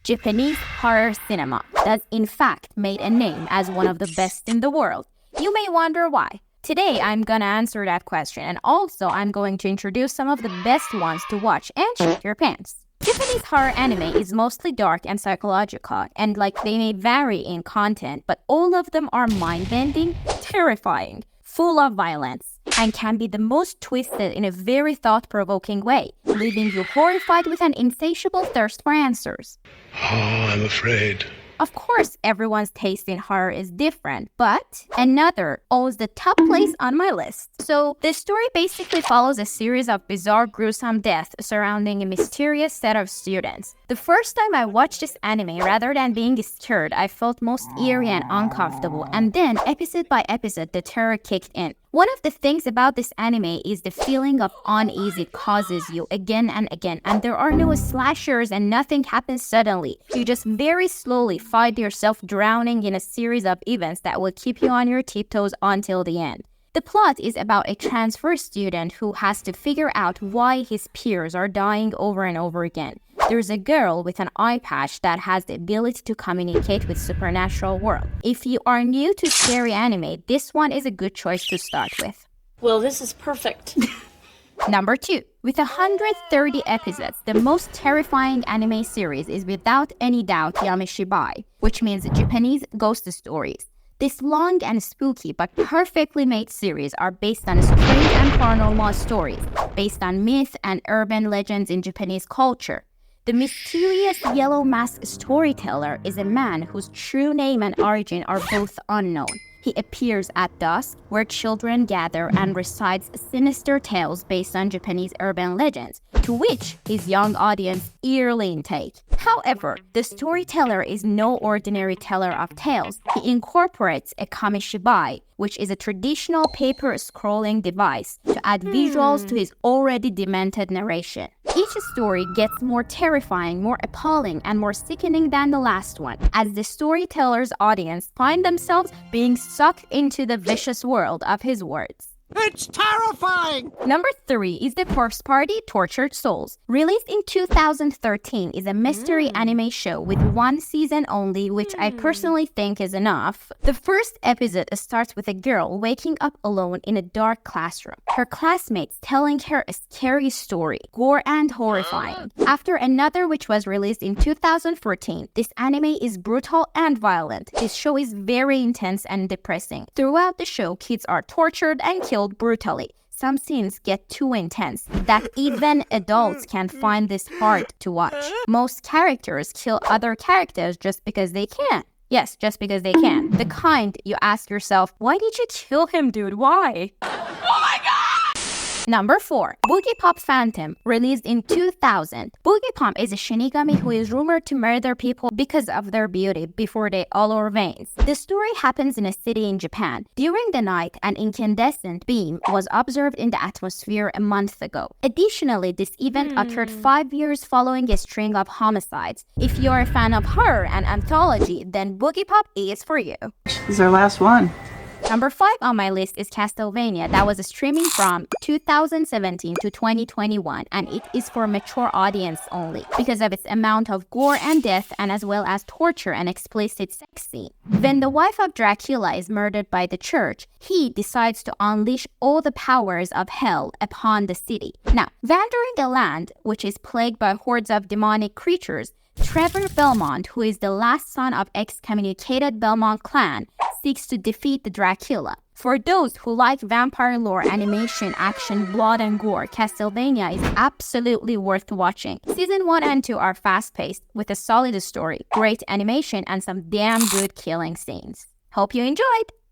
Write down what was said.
Japanese horror cinema does in fact make a name as one of the best in the world. You may wonder why. Today, I'm gonna answer that question, and also I'm going to introduce some of the best ones to watch and shit your pants. Japanese horror anime is mostly dark and psychological, and they may vary in content, but all of them are mind-bending, terrifying, full of violence, and can be the most twisted in a very thought-provoking way, leaving you horrified with an insatiable thirst for answers. Oh, I'm afraid. Of course, everyone's taste in horror is different, but another owns the top place on my list. So, this story basically follows a series of bizarre, gruesome deaths surrounding a mysterious set of students. The first time I watched this anime, rather than being scared, I felt most eerie and uncomfortable, and then, episode by episode, the terror kicked in. One of the things about this anime is the feeling of unease it causes you again and again, and there are no slashers and nothing happens suddenly. You just very slowly find yourself drowning in a series of events that will keep you on your tiptoes until the end. The plot is about a transfer student who has to figure out why his peers are dying over and over again. There's a girl with an eye patch that has the ability to communicate with supernatural world. If you are new to scary anime, this one is a good choice to start with. Well, this is perfect. Number 2. With 130 episodes, the most terrifying anime series is without any doubt Yamishibai, which means Japanese ghost stories. This long and spooky but perfectly made series are based on strange and paranormal stories, based on myth and urban legends in Japanese culture. The mysterious yellow mask storyteller is a man whose true name and origin are both unknown. He appears at dusk, where children gather, and recites sinister tales based on Japanese urban legends, to which his young audience eagerly intake. However, the storyteller is no ordinary teller of tales. He incorporates a kamishibai, which is a traditional paper scrolling device, to add visuals to his already demented narration. Each story gets more terrifying, more appalling, and more sickening than the last one, as the storyteller's audience find themselves being sucked into the vicious world of his words. It's terrifying! Number 3 is The Corpse Party Tortured Souls. Released in 2013, is a mystery anime show with one season only, which I personally think is enough. The first episode starts with a girl waking up alone in a dark classroom. Her classmates telling her a scary story, gore and horrifying. After another which was released in 2014, this anime is brutal and violent. This show is very intense and depressing. Throughout the show, kids are tortured and killed brutally. Some scenes get too intense that even adults can find this hard to watch. Most characters kill other characters just because they can. Yes, just because they can. The kind you ask yourself, why did you kill him, dude? Why? Number 4. Boogiepop Phantom, released in 2000. Boogiepop is a shinigami who is rumored to murder people because of their beauty before they allure veins. The story happens in a city in Japan. During the night, an incandescent beam was observed in the atmosphere a month ago. Additionally, this event occurred 5 years following a string of homicides. If you're a fan of horror and anthology, then Boogiepop is for you. This is our last one. Number 5 on my list is Castlevania, that was streaming from 2017 to 2021, and it is for mature audience only because of its amount of gore and death, and as well as torture and explicit sex scene. When the wife of Dracula is murdered by the church, he decides to unleash all the powers of hell upon the city. Now, wandering the land, which is plagued by hordes of demonic creatures, Trevor Belmont, who is the last son of excommunicated Belmont clan, seeks to defeat the Dracula. For those who like vampire lore, animation, action, blood, and gore, Castlevania is absolutely worth watching. Season 1 and 2 are fast-paced, with a solid story, great animation, and some damn good killing scenes. Hope you enjoyed!